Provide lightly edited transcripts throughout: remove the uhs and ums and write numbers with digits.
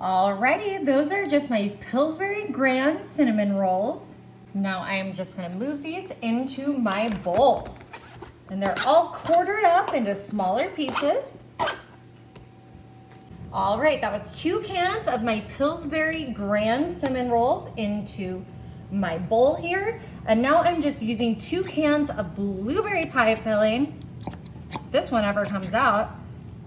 Alrighty, those are just my Pillsbury Grand cinnamon rolls. Now I am just gonna move these into my bowl. And they're all quartered up into smaller pieces. All right, that was 2 cans of my Pillsbury Grand cinnamon rolls into my bowl here. And now I'm just using 2 cans of blueberry pie filling. If this one ever comes out.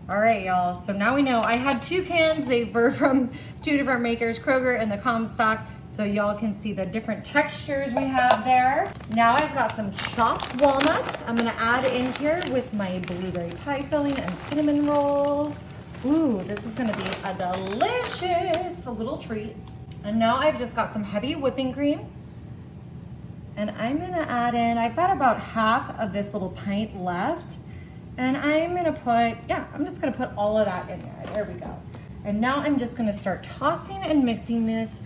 All right, y'all, so now we know. I had 2 cans, they were from 2 different makers, Kroger and the Comstock, so y'all can see the different textures we have there. Now I've got some chopped walnuts I'm gonna add in here with my blueberry pie filling and cinnamon rolls. Ooh, this is gonna be a delicious little treat. And now I've just got some heavy whipping cream. And I'm gonna add in, I've got about half of this little pint left. And I'm gonna I'm just gonna put all of that in there. There we go. And now I'm just gonna start tossing and mixing this,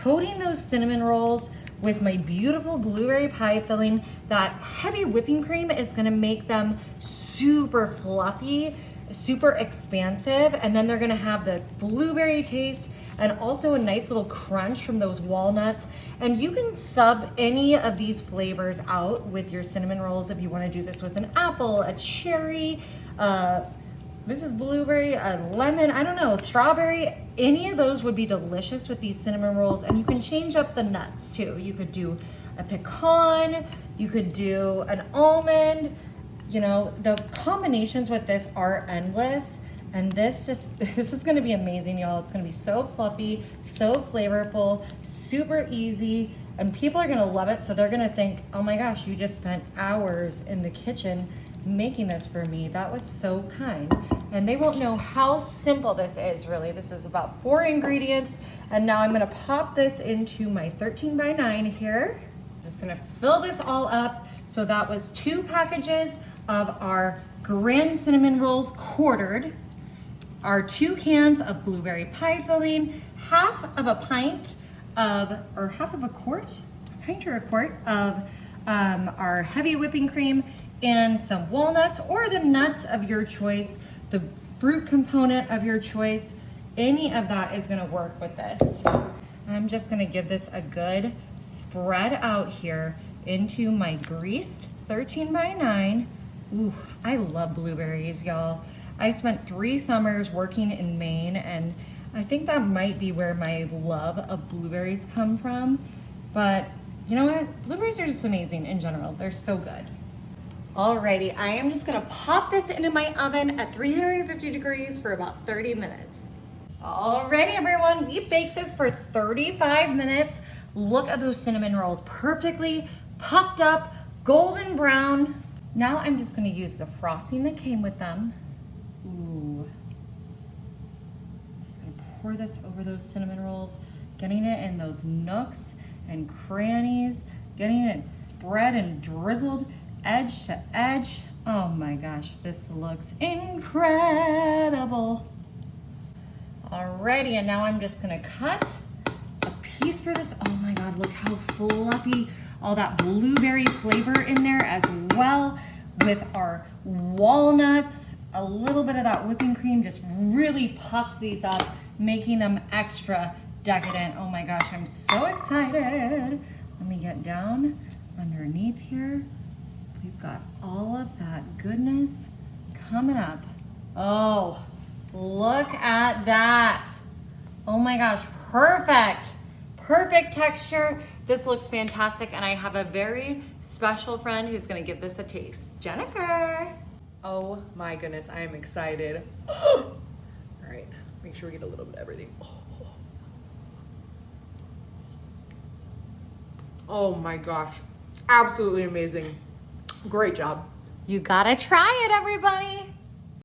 coating those cinnamon rolls with my beautiful blueberry pie filling. That heavy whipping cream is gonna make them super fluffy, super expansive, and then they're gonna have the blueberry taste and also a nice little crunch from those walnuts. And you can sub any of these flavors out with your cinnamon rolls if you wanna do this with an apple, a cherry, this is blueberry, a lemon, I don't know, strawberry. Any of those would be delicious with these cinnamon rolls, and you can change up the nuts too. You could do a pecan, you could do an almond. You know, the combinations with this are endless, and this is gonna be amazing, y'all. It's gonna be so fluffy, so flavorful, super easy, and people are gonna love it, so they're gonna think, oh my gosh, you just spent hours in the kitchen making this for me. That was so kind. And they won't know how simple this is, really. This is about 4 ingredients, and now I'm gonna pop this into my 13 by 9 here. Just gonna fill this all up. So that was 2 packages of our Grand Cinnamon Rolls quartered, our 2 cans of blueberry pie filling, half of a quart of our heavy whipping cream, and some walnuts or the nuts of your choice, the fruit component of your choice. Any of that is gonna work with this. I'm just gonna give this a good spread out here into my greased 13 by 9. Ooh, I love blueberries, y'all. I spent 3 summers working in Maine, and I think that might be where my love of blueberries come from. But you know what? Blueberries are just amazing in general. They're so good. Alrighty, I am just gonna pop this into my oven at 350 degrees for about 30 minutes. Alrighty, everyone, we baked this for 35 minutes. Look at those cinnamon rolls, perfectly puffed up, golden brown. Now I'm just gonna use the frosting that came with them. Ooh. Just gonna pour this over those cinnamon rolls, getting it in those nooks and crannies, getting it spread and drizzled edge to edge. Oh my gosh, this looks incredible. Alrighty, and now I'm just gonna cut a piece for this. Oh my God, look how fluffy. All that blueberry flavor in there as well with our walnuts. A little bit of that whipping cream just really puffs these up, making them extra decadent. Oh my gosh, I'm so excited. Let me get down underneath here. We've got all of that goodness coming up. Oh, look at that. Oh my gosh, perfect. Perfect texture. This looks fantastic, and I have a very special friend who's gonna give this a taste. Jennifer. Oh my goodness, I am excited. All right, make sure we get a little bit of everything. Oh my gosh, absolutely amazing. Great job. You gotta try it, everybody.